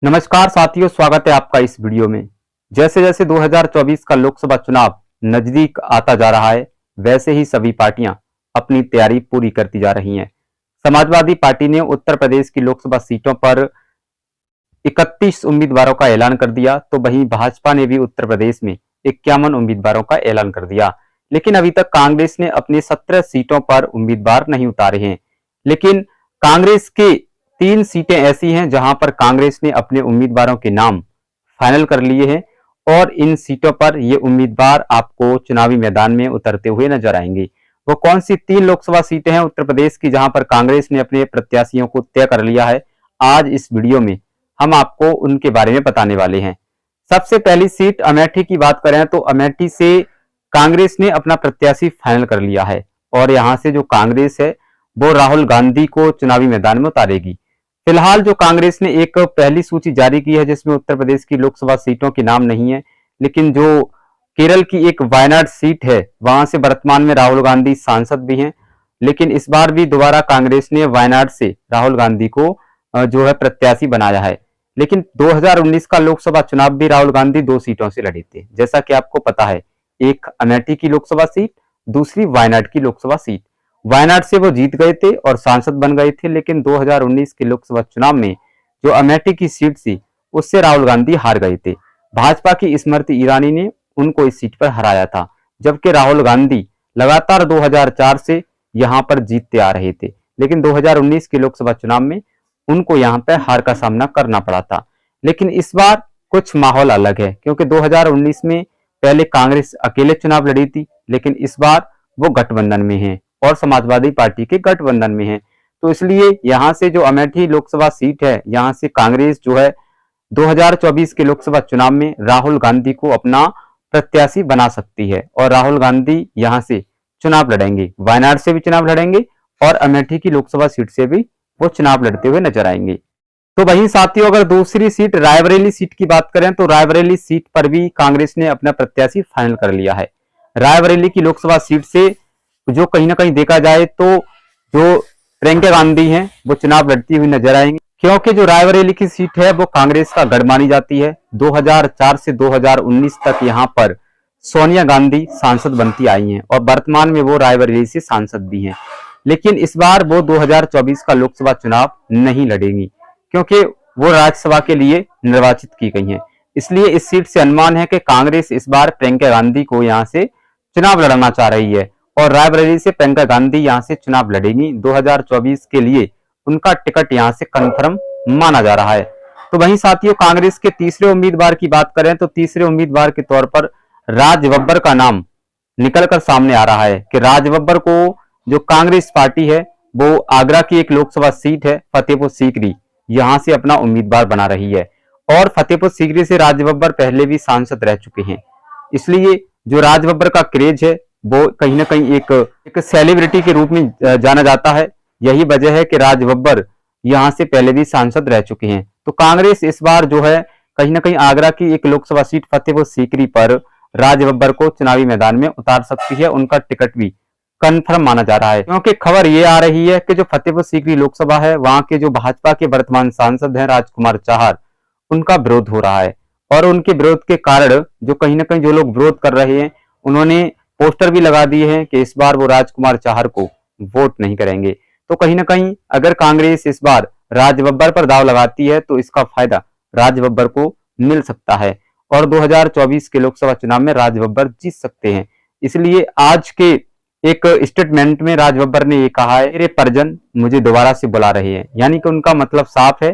नमस्कार साथियों, स्वागत है आपका इस वीडियो में। जैसे जैसे 2024 का लोकसभा चुनाव नजदीक आता जा रहा है, वैसे ही सभी पार्टियां अपनी तैयारी पूरी करती जा रही हैं। समाजवादी पार्टी ने उत्तर प्रदेश की लोकसभा सीटों पर 31 उम्मीदवारों का ऐलान कर दिया, तो वहीं भाजपा ने भी उत्तर प्रदेश में 51 उम्मीदवारों का ऐलान कर दिया। लेकिन अभी तक कांग्रेस ने अपनी 17 सीटों पर उम्मीदवार नहीं उतारे हैं। लेकिन कांग्रेस के 3 सीटें ऐसी हैं जहां पर कांग्रेस ने अपने उम्मीदवारों के नाम फाइनल कर लिए हैं और इन सीटों पर ये उम्मीदवार आपको चुनावी मैदान में उतरते हुए नजर आएंगे। वो कौन सी 3 लोकसभा सीटें हैं उत्तर प्रदेश की जहां पर कांग्रेस ने अपने प्रत्याशियों को तय कर लिया है, आज इस वीडियो में हम आपको उनके बारे में बताने वाले हैं। सबसे पहली सीट अमेठी की बात करें तो अमेठी से कांग्रेस ने अपना प्रत्याशी फाइनल कर लिया है और यहां से जो कांग्रेस है वो राहुल गांधी को चुनावी मैदान में उतारेगी। फिलहाल जो कांग्रेस ने एक पहली सूची जारी की है जिसमें उत्तर प्रदेश की लोकसभा सीटों के नाम नहीं है, लेकिन जो केरल की एक वायनाड सीट है वहां से वर्तमान में राहुल गांधी सांसद भी हैं। लेकिन इस बार भी दोबारा कांग्रेस ने वायनाड से राहुल गांधी को जो है प्रत्याशी बनाया है। लेकिन 2019 का लोकसभा चुनाव भी राहुल गांधी 2 सीटों से लड़े थे, जैसा कि आपको पता है, एक अमेठी की लोकसभा सीट, दूसरी वायनाड की लोकसभा सीट। वायनाड से वो जीत गए थे और सांसद बन गए थे, लेकिन 2019 के लोकसभा चुनाव में जो अमेठी की सीट थी उससे राहुल गांधी हार गए थे। भाजपा की स्मृति ईरानी ने उनको इस सीट पर हराया था, जबकि राहुल गांधी लगातार 2004 से यहां पर जीतते आ रहे थे। लेकिन 2019 के लोकसभा चुनाव में उनको यहां पर हार का सामना करना पड़ा था। लेकिन इस बार कुछ माहौल अलग है, क्योंकि 2019 में पहले कांग्रेस अकेले चुनाव लड़ी थी, लेकिन इस बार वो गठबंधन में है और समाजवादी पार्टी के गठबंधन में है। तो इसलिए यहां से जो अमेठी लोकसभा सीट है, यहां से कांग्रेस जो है 2024 के लोकसभा चुनाव में राहुल गांधी को अपना प्रत्याशी बना सकती है और राहुल गांधी यहां से चुनाव लड़ेंगे, वायनाड से भी चुनाव लड़ेंगे और अमेठी की लोकसभा सीट से भी वो चुनाव लड़ते हुए नजर आएंगे। तो वहीं साथियों, अगर दूसरी सीट रायबरेली सीट की बात करें तो रायबरेली सीट पर भी कांग्रेस ने अपना प्रत्याशी फाइनल कर लिया है। रायबरेली की लोकसभा सीट से जो कहीं ना कहीं देखा जाए तो जो प्रियंका गांधी हैं वो चुनाव लड़ती हुई नजर आएंगी, क्योंकि जो रायबरेली की सीट है वो कांग्रेस का गढ़ मानी जाती है। 2004 से 2019 तक यहाँ पर सोनिया गांधी सांसद बनती आई हैं और वर्तमान में वो रायबरेली से सांसद भी हैं। लेकिन इस बार वो 2024 का लोकसभा चुनाव नहीं लड़ेंगी, क्योंकि वो राज्यसभा के लिए निर्वाचित की गई हैं। इसलिए इस सीट से अनुमान है कि कांग्रेस इस बार प्रियंका गांधी को यहाँ से चुनाव लड़ना चाह रही है और रायबरेली से प्रियंका गांधी यहां से चुनाव लड़ेंगी। 2024 के लिए उनका टिकट यहां से कंफर्म माना जा रहा है। तो वहीं साथियों, कांग्रेस के तीसरे उम्मीदवार की बात करें तो तीसरे उम्मीदवार के तौर पर राज बब्बर का नाम निकलकर सामने आ रहा है कि राज बब्बर को जो कांग्रेस पार्टी है वो आगरा की एक लोकसभा सीट है फतेहपुर सीकरी, यहां से अपना उम्मीदवार बना रही है और फतेहपुर सीकरी से राज बब्बर पहले भी सांसद रह चुके हैं। इसलिए जो राज बब्बर का क्रेज है वो कहीं ना कहीं एक सेलिब्रिटी के रूप में जाना जाता है। यही वजह है कि राज बब्बर यहां से पहले भी सांसद रह चुके हैं। तो कांग्रेस इस बार जो है कहीं ना कहीं आगरा की एक लोकसभा सीट फतेहपुर सीकरी पर राज बब्बर को चुनावी मैदान में उतार सकती है। उनका टिकट भी कंफर्म माना जा रहा है, क्योंकि खबर ये आ रही है कि जो फतेहपुर सीकरी लोकसभा है वहां के जो भाजपा के वर्तमान सांसद हैं राजकुमार चाहर, उनका विरोध हो रहा है और उनके विरोध के कारण जो कहीं ना कहीं जो लोग विरोध कर रहे हैं उन्होंने पोस्टर भी लगा दिए हैं कि इस बार वो राजकुमार चाहर को वोट नहीं करेंगे। तो कहीं ना कहीं अगर कांग्रेस इस बार राज बब्बर पर दाव लगाती है तो इसका फायदा राज बब्बर को मिल सकता है और 2024 के लोकसभा चुनाव में राज बब्बर जीत सकते हैं। इसलिए आज के एक स्टेटमेंट में राज बब्बर ने ये कहा है, मेरे परिजन मुझे दोबारा से बुला रहे हैं। यानी कि उनका मतलब साफ है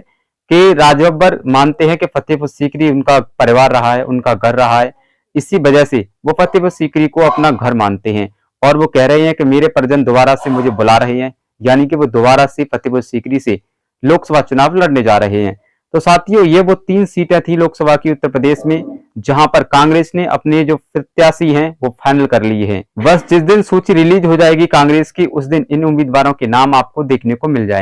कि राज बब्बर मानते हैं कि फतेहपुर सीकरी उनका परिवार रहा है, उनका घर रहा है। इसी वजह से वो फतेहपुर सीकरी को अपना घर मानते हैं और वो कह रहे हैं कि मेरे परिजन दोबारा से मुझे बुला रहे हैं, यानी कि वो दोबारा से फतेहपुर सीकरी से लोकसभा चुनाव लड़ने जा रहे हैं। तो साथियों, ये वो 3 सीटें थी लोकसभा की उत्तर प्रदेश में जहां पर कांग्रेस ने अपने जो प्रत्याशी हैं वो फाइनल कर लिए हैं। बस जिस दिन सूची रिलीज हो जाएगी कांग्रेस की, उस दिन इन उम्मीदवारों के नाम आपको देखने को मिल जाएंगे।